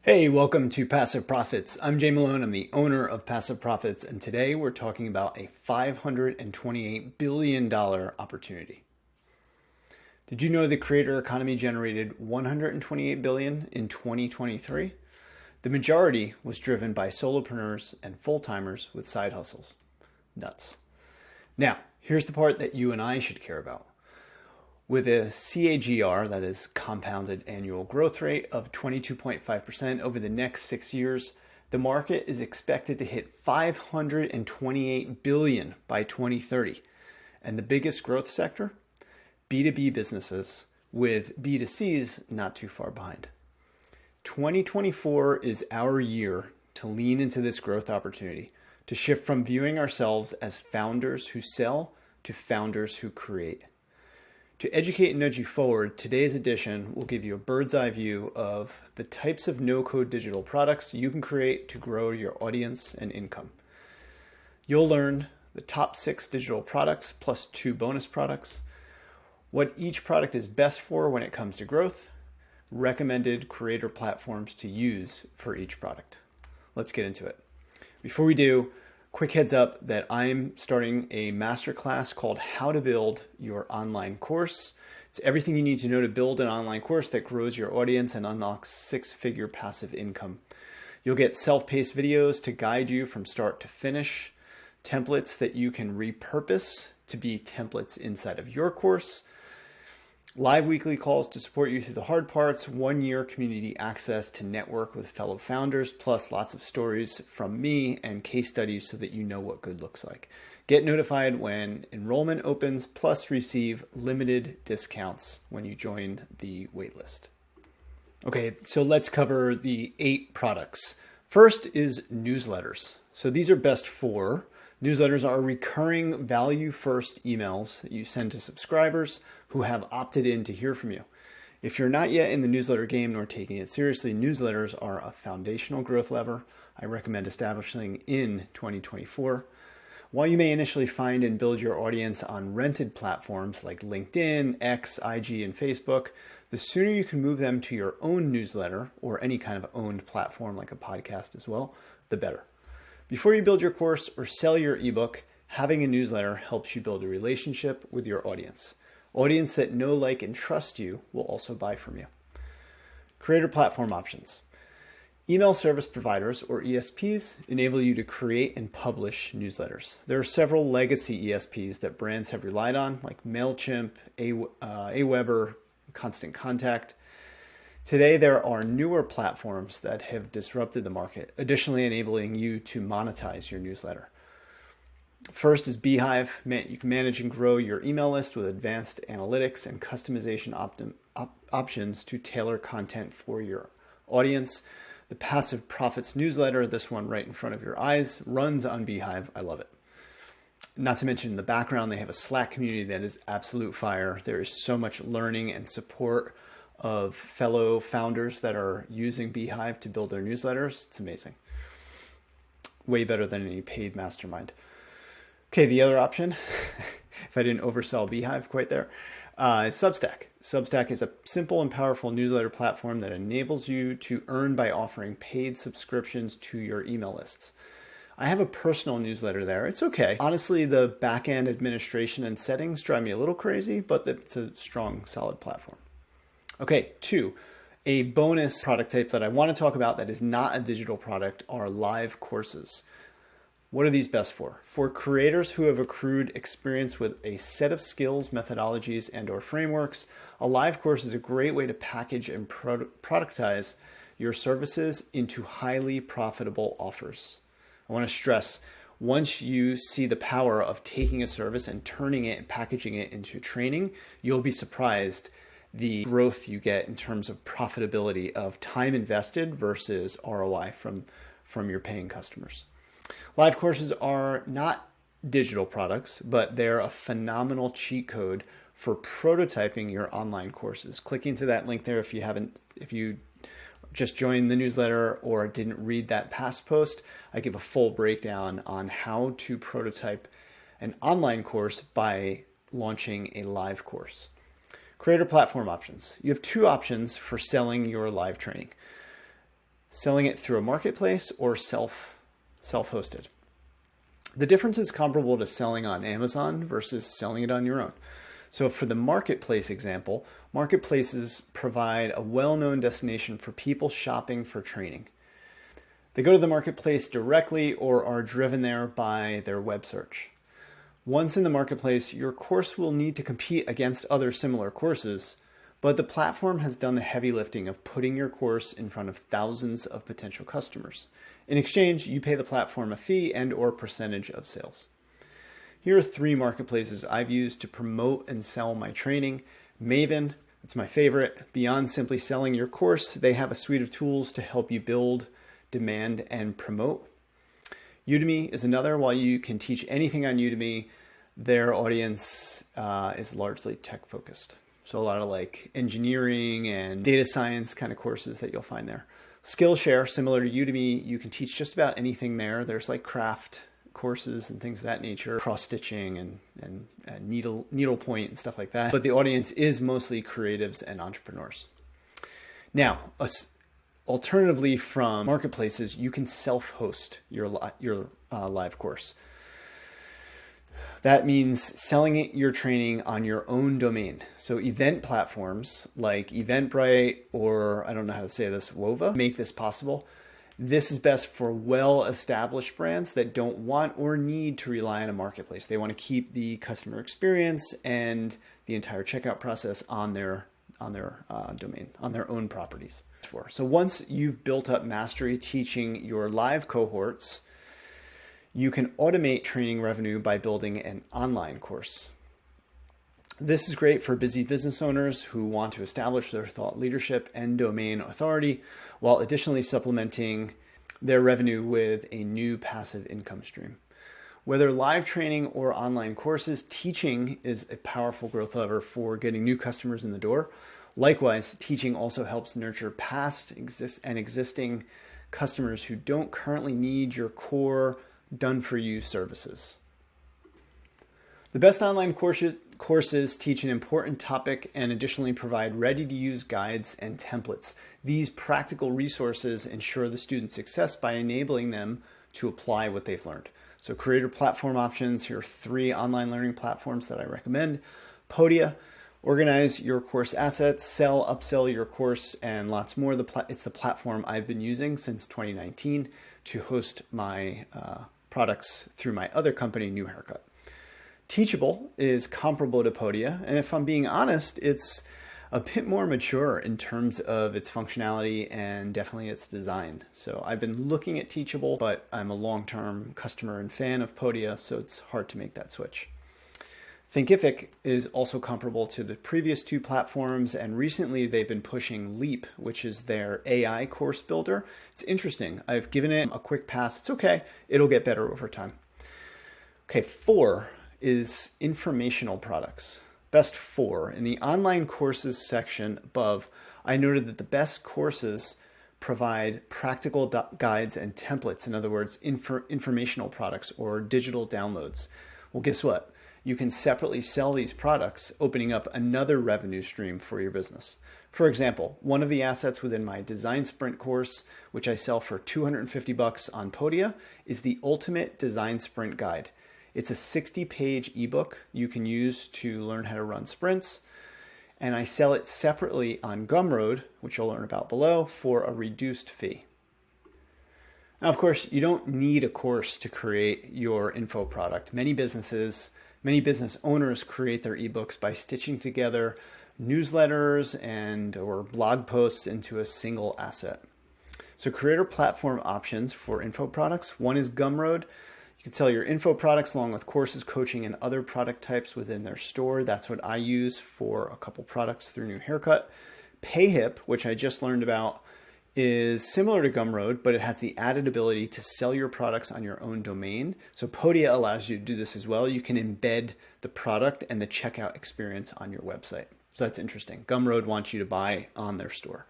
Hey, welcome to Passive Profits. I'm Jay Malone. I'm the owner of Passive Profits, and today we're talking about a $528 billion opportunity. Did you know the creator economy generated $128 billion in 2023? The majority was driven by solopreneurs and full-timers with side hustles. Nuts. Now, here's the part that you and I should care about. With a CAGR, that is compounded annual growth rate, of 22.5% over the next 6 years, the market is expected to hit $528 billion by 2030. And the biggest growth sector? B2B businesses, with B2Cs not too far behind. 2024 is our year to lean into this growth opportunity, to shift from viewing ourselves as founders who sell to founders who create. To educate and nudge you forward, today's edition will give you a bird's eye view of the types of no-code digital products you can create to grow your audience and income. You'll learn the top 6 digital products plus 2 bonus products, what each product is best for when it comes to growth, recommended creator platforms to use for each product. Let's get into it. Before we do, quick heads up that I'm starting a masterclass called How to Build Your Online Course. It's everything you need to know to build an online course that grows your audience and unlocks 6-figure passive income. You'll get self-paced videos to guide you from start to finish, templates that you can repurpose to be templates inside of your course, live weekly calls to support you through the hard parts, 1-year community access to network with fellow founders, plus lots of stories from me and case studies so that you know what good looks like. Get notified when enrollment opens, plus receive limited discounts when you join the waitlist. Okay, so let's cover the 8 products. First is newsletters. So these are best for. Newsletters are recurring value-first emails that you send to subscribers who have opted in to hear from you. If you're not yet in the newsletter game nor taking it seriously, newsletters are a foundational growth lever I recommend establishing in 2024. While you may initially find and build your audience on rented platforms like LinkedIn, X, IG, and Facebook, the sooner you can move them to your own newsletter or any kind of owned platform like a podcast as well, the better. Before you build your course or sell your ebook, having a newsletter helps you build a relationship with your audience. Audience that know, like, and trust you will also buy from you. Creator platform options. Email service providers, or ESPs, enable you to create and publish newsletters. There are several legacy ESPs that brands have relied on, like MailChimp, Aweber, Constant Contact. Today, there are newer platforms that have disrupted the market, additionally enabling you to monetize your newsletter. First is Beehive. You can manage and grow your email list with advanced analytics and customization options to tailor content for your audience. The Passive Profits newsletter, this one right in front of your eyes, runs on Beehive. I love it. Not to mention in the background, they have a Slack community that is absolute fire. There is so much learning and support of fellow founders that are using Beehive to build their newsletters. It's amazing. Way better than any paid mastermind. Okay, the other option, if I didn't oversell Beehive quite there, is Substack. Substack is a simple and powerful newsletter platform that enables you to earn by offering paid subscriptions to your email lists. I have a personal newsletter there. It's okay. Honestly, the back-end administration and settings drive me a little crazy, but it's a strong, solid platform. Okay, 2, a bonus product type that I want to talk about that is not a digital product are live courses. What are these best for? For creators who have accrued experience with a set of skills, methodologies, and/or frameworks, a live course is a great way to package and productize your services into highly profitable offers. I want to stress, once you see the power of taking a service and turning it and packaging it into training, you'll be surprised the growth you get in terms of profitability of time invested versus ROI from your paying customers. Live courses are not digital products, but they're a phenomenal cheat code for prototyping your online courses. Click into that link there if you just joined the newsletter or didn't read that past post. I give a full breakdown on how to prototype an online course by launching a live course. Creator platform options. You have 2 options for selling your live training. selling it through a marketplace, or self-hosted. The difference is comparable to selling on Amazon versus selling it on your own. So for the marketplace example, marketplaces provide a well-known destination for people shopping for training. They go to the marketplace directly or are driven there by their web search. Once in the marketplace, your course will need to compete against other similar courses, but the platform has done the heavy lifting of putting your course in front of thousands of potential customers. In exchange, you pay the platform a fee and/or percentage of sales. Here are 3 marketplaces I've used to promote and sell my training. Maven, it's my favorite. Beyond simply selling your course, they have a suite of tools to help you build, demand, and promote. Udemy is another. While you can teach anything on Udemy, their audience is largely tech focused. So a lot of like engineering and data science kind of courses that you'll find there. Skillshare, similar to Udemy, you can teach just about anything there. There's like craft courses and things of that nature, cross stitching and needlepoint and stuff like that. But the audience is mostly creatives and entrepreneurs. Now, alternatively from marketplaces, you can self-host your live course. That means selling your training on your own domain. So event platforms like Eventbrite, or I don't know how to say this, Wova, make this possible. This is best for well-established brands that don't want or need to rely on a marketplace. They want to keep the customer experience and the entire checkout process on their domain, on their own properties. So once you've built up mastery teaching your live cohorts, you can automate training revenue by building an online course. This is great for busy business owners who want to establish their thought leadership and domain authority, while additionally supplementing their revenue with a new passive income stream. Whether live training or online courses, teaching is a powerful growth lever for getting new customers in the door. Likewise, teaching also helps nurture past and existing customers who don't currently need your core done-for-you services. The best online courses teach an important topic and additionally provide ready-to-use guides and templates. These practical resources ensure the student's success by enabling them to apply what they've learned. So creator platform options, here are 3 online learning platforms that I recommend. Podia, organize your course assets, sell, upsell your course, and lots more. It's the platform I've been using since 2019 to host my products through my other company, New Haircut. Teachable is comparable to Podia, and if I'm being honest, it's a bit more mature in terms of its functionality and definitely its design. So I've been looking at Teachable, but I'm a long-term customer and fan of Podia, so it's hard to make that switch. Thinkific is also comparable to the previous 2 platforms, and recently they've been pushing Leap, which is their AI course builder. It's interesting. I've given it a quick pass. It's okay. It'll get better over time. Okay, 4 is informational products. Best 4. In the online courses section above, I noted that the best courses provide practical guides and templates. In other words, informational products or digital downloads. Well, guess what? You can separately sell these products, opening up another revenue stream for your business. For example, one of the assets within my Design Sprint course, which I sell for $250 on Podia, is the Ultimate Design Sprint Guide. It's a 60-page ebook you can use to learn how to run sprints, and I sell it separately on Gumroad, which you'll learn about below, for a reduced fee. Now, of course, you don't need a course to create your info product. Many business owners create their ebooks by stitching together newsletters or blog posts into a single asset. So creator platform options for info products. One is Gumroad. You can sell your info products along with courses, coaching, and other product types within their store. That's what I use for a couple products through New Haircut. Payhip, which I just learned about, is similar to Gumroad, but it has the added ability to sell your products on your own domain. So Podia allows you to do this as well. You can embed the product and the checkout experience on your website. So that's interesting. Gumroad wants you to buy on their store.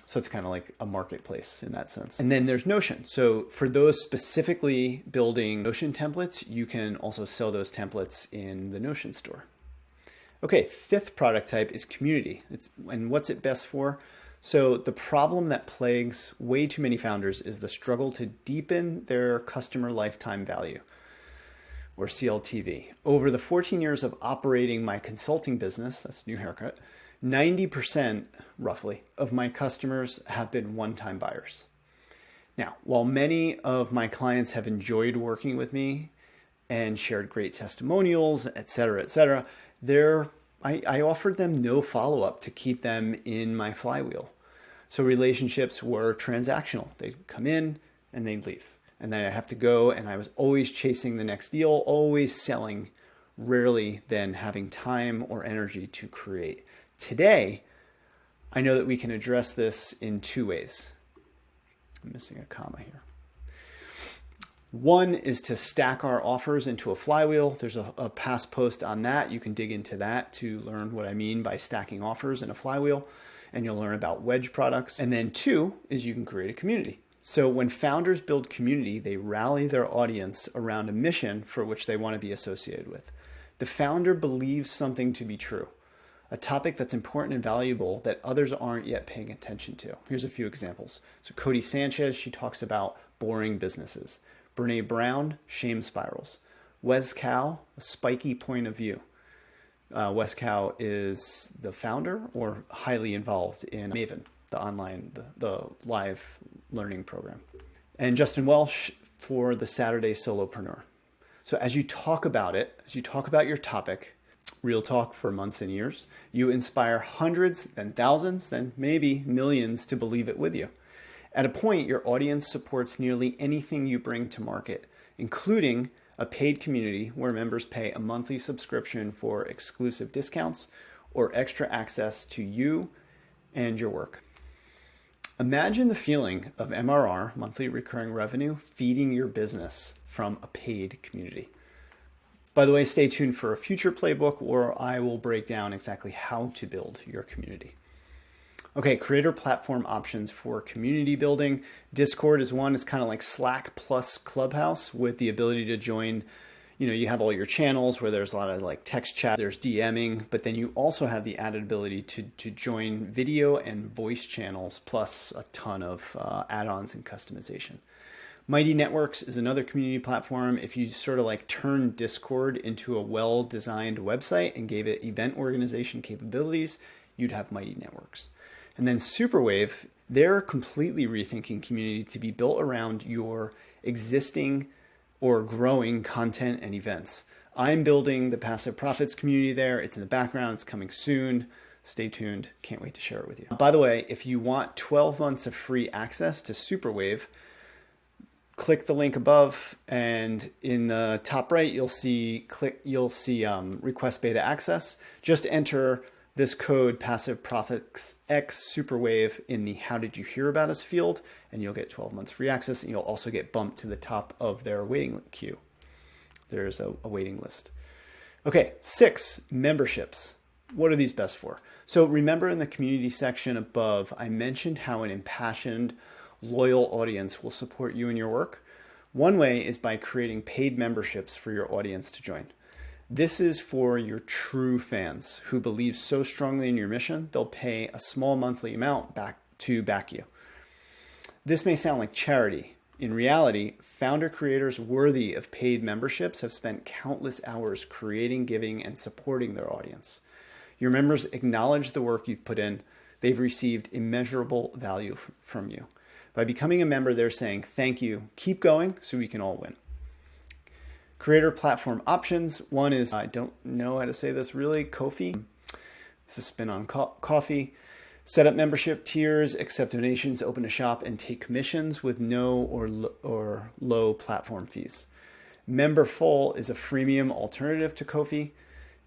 So it's kind of like a marketplace in that sense. And then there's Notion. So for those specifically building Notion templates, you can also sell those templates in the Notion store. Okay, 5th product type is community. And what's it best for? So the problem that plagues way too many founders is the struggle to deepen their customer lifetime value, or CLTV. Over the 14 years of operating my consulting business, that's New Haircut, 90% roughly of my customers have been one-time buyers. Now, while many of my clients have enjoyed working with me and shared great testimonials, et cetera, I offered them no follow-up to keep them in my flywheel. So relationships were transactional. They'd come in and they'd leave. And then I'd have to go, and I was always chasing the next deal, always selling, rarely then having time or energy to create. Today, I know that we can address this in two ways. I'm missing a comma here. One is to stack our offers into a flywheel. There's a past post on that. You can dig into that to learn what I mean by stacking offers in a flywheel, and you'll learn about wedge products. And then two is you can create a community. So when founders build community, they rally their audience around a mission for which they want to be associated with. The founder believes something to be true, a topic that's important and valuable that others aren't yet paying attention to. Here's a few examples. So Codie Sanchez, she talks about boring businesses. Brene Brown, shame spirals. Wes Kao, a spiky point of view. Wes Kao is the founder or highly involved in Maven, the online, the live learning program. And Justin Welsh for the Saturday Solopreneur. So as you talk about it, as you talk about your topic, real talk for months and years, you inspire hundreds, then thousands, then maybe millions to believe it with you. At a point, your audience supports nearly anything you bring to market, including a paid community where members pay a monthly subscription for exclusive discounts or extra access to you and your work. Imagine the feeling of MRR, monthly recurring revenue, feeding your business from a paid community. By the way, stay tuned for a future playbook where I will break down exactly how to build your community. Okay, creator platform options for community building. Discord is one. It's kind of like Slack plus Clubhouse with the ability to join. You have all your channels where there's a lot of like text chat, there's DMing, but then you also have the added ability to join video and voice channels, plus a ton of add-ons and customization. Mighty Networks is another community platform. If you sort of like turn Discord into a well-designed website and gave it event organization capabilities, you'd have Mighty Networks. And then Superwave, they're completely rethinking community to be built around your existing or growing content and events. I'm building the Passive Profits community there. It's in the background. It's coming soon. Stay tuned. Can't wait to share it with you. By the way, if you want 12 months of free access to Superwave, click the link above, and in the top right, you'll see request beta access. Just enter this code Passive Profits X Superwave in the How Did You Hear About Us field, and you'll get 12 months free access, and you'll also get bumped to the top of their waiting queue. There's a waiting list. Okay, 6, memberships. What are these best for? So remember in the community section above, I mentioned how an impassioned, loyal audience will support you in your work. One way is by creating paid memberships for your audience to join. This is for your true fans who believe so strongly in your mission, they'll pay a small monthly amount to back you. This may sound like charity. In reality, founder creators worthy of paid memberships have spent countless hours creating, giving, and supporting their audience. Your members acknowledge the work you've put in. They've received immeasurable value from you. By becoming a member, they're saying, thank you, keep going so we can all win. Creator platform options. One is, I don't know how to say this really, Ko-fi. It's a spin on coffee. Set up membership tiers, accept donations, open a shop, and take commissions with no or low platform fees. Memberful is a freemium alternative to Ko-fi.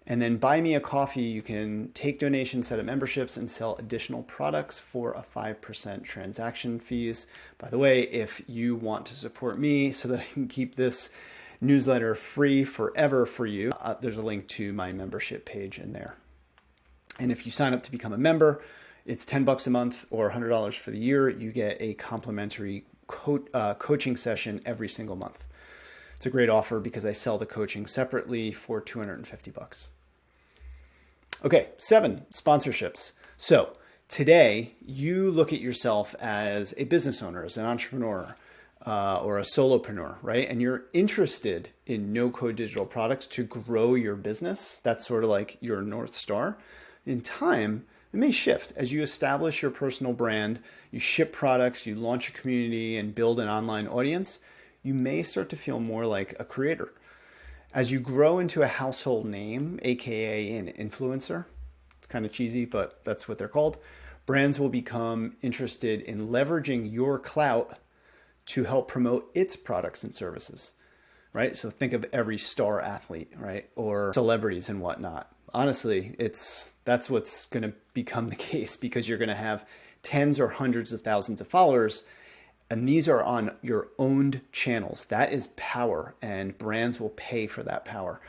And then Buy Me a Coffee, you can take donations, set up memberships, and sell additional products for a 5% transaction fees. By the way, if you want to support me so that I can keep this newsletter free forever for you, there's a link to my membership page in there. And if you sign up to become a member, it's $10 a month or $100 for the year. You get a complimentary coaching session every single month. It's a great offer because I sell the coaching separately for $250. Okay, 7, sponsorships. So Today, you look at yourself as a business owner, as an entrepreneur, or a solopreneur, right? And you're interested in no-code digital products to grow your business. That's sort of like your North Star. In time, it may shift as you establish your personal brand, you ship products, you launch a community and build an online audience. You may start to feel more like a creator. As you grow into a household name, AKA an influencer, it's kind of cheesy, but that's what they're called, brands will become interested in leveraging your clout to help promote its products and services, right? So think of every star athlete, right? Or celebrities and whatnot. Honestly, that's what's going to become the case, because you're going to have tens or hundreds of thousands of followers, and these are on your owned channels. That is power, and brands will pay for that power.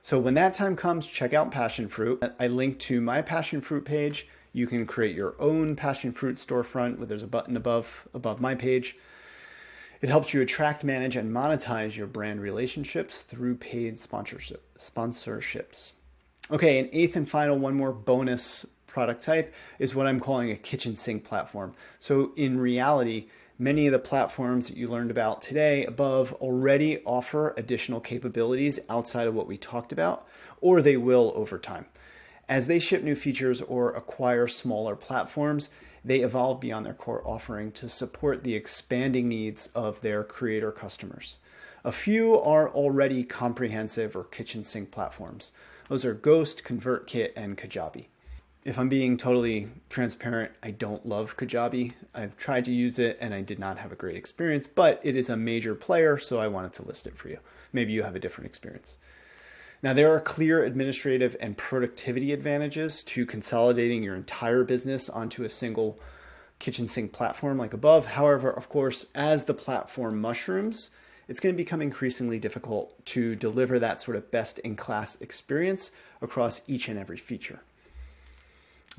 So when that time comes, check out Passion Fruit. I linked to my Passion Fruit page. You can create your own Passion Fruit storefront where there's a button above my page. It helps you attract, manage, and monetize your brand relationships through paid sponsorships. Okay, and eighth and final, one more bonus product type is what I'm calling a kitchen sink platform. So in reality, many of the platforms that you learned about today above already offer additional capabilities outside of what we talked about, or they will over time. As they ship new features or acquire smaller platforms, they evolve beyond their core offering to support the expanding needs of their creator customers. A few are already comprehensive or kitchen sink platforms. Those are Ghost, ConvertKit, and Kajabi. If I'm being totally transparent, I don't love Kajabi. I've tried to use it and I did not have a great experience, but it is a major player, so I wanted to list it for you. Maybe you have a different experience. Now, there are clear administrative and productivity advantages to consolidating your entire business onto a single kitchen sink platform like above. However, of course, as the platform mushrooms, it's going to become increasingly difficult to deliver that sort of best-in-class experience across each and every feature.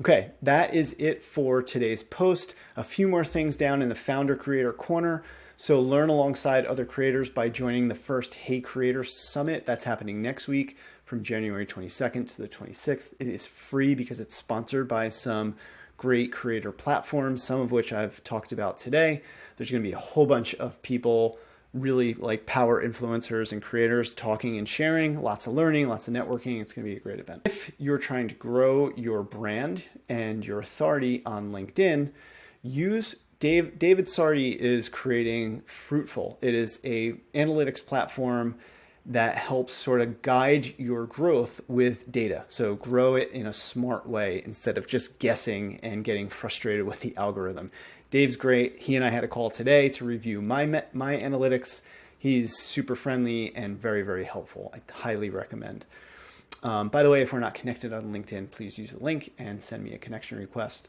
Okay, that is it for today's post. A few more things down in the Founder Creator Corner. So learn alongside other creators by joining the first Hey Creator Summit. That's happening next week from January 22nd to the 26th. It is free because it's sponsored by some great creator platforms, some of which I've talked about today. There's going to be a whole bunch of people, really like power influencers and creators, talking and sharing, lots of learning, lots of networking. It's going to be a great event. If you're trying to grow your brand and your authority on LinkedIn, use David Sardi is creating Fruitful. It is a analytics platform that helps sort of guide your growth with data. So grow it in a smart way instead of just guessing and getting frustrated with the algorithm. Dave's great. He and I had a call today to review my analytics. He's super friendly and very, very helpful. I highly recommend. By the way, if we're not connected on LinkedIn, please use the link and send me a connection request.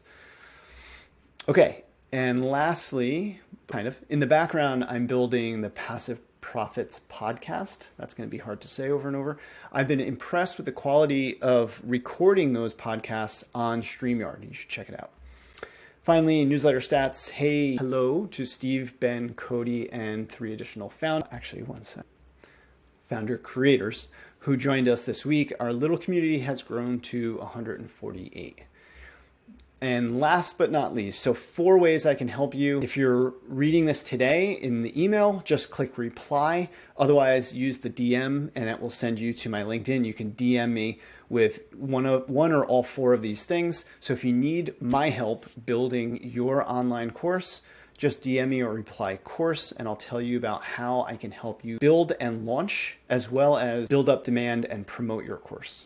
Okay. And lastly, kind of in the background, I'm building the Passive Profits podcast. That's going to be hard to say over and over. I've been impressed with the quality of recording those podcasts on StreamYard. You should check it out. Finally, newsletter stats. Hey, hello to Steve, Ben, Cody, and 3 additional founder creators who joined us this week. Our little community has grown to 148. And last but not least, so 4 ways I can help you. If you're reading this today in the email, just click reply. Otherwise, use the DM and it will send you to my LinkedIn. You can DM me with one or all 4 of these things. So if you need my help building your online course, just DM me or reply course, and I'll tell you about how I can help you build and launch, as well as build up demand and promote your course.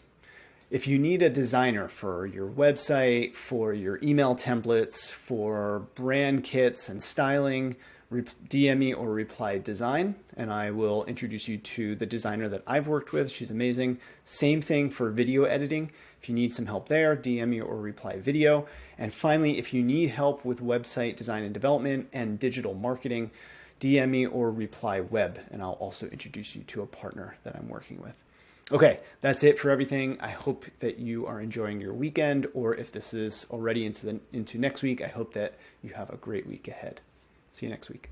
If you need a designer for your website, for your email templates, for brand kits and styling, DM me or reply design, and I will introduce you to the designer that I've worked with. She's amazing. Same thing for video editing. If you need some help there, DM me or reply video. And finally, if you need help with website design and development and digital marketing, DM me or reply web, and I'll also introduce you to a partner that I'm working with. Okay, that's it for everything. I hope that you are enjoying your weekend, or if this is already into next week, I hope that you have a great week ahead. See you next week.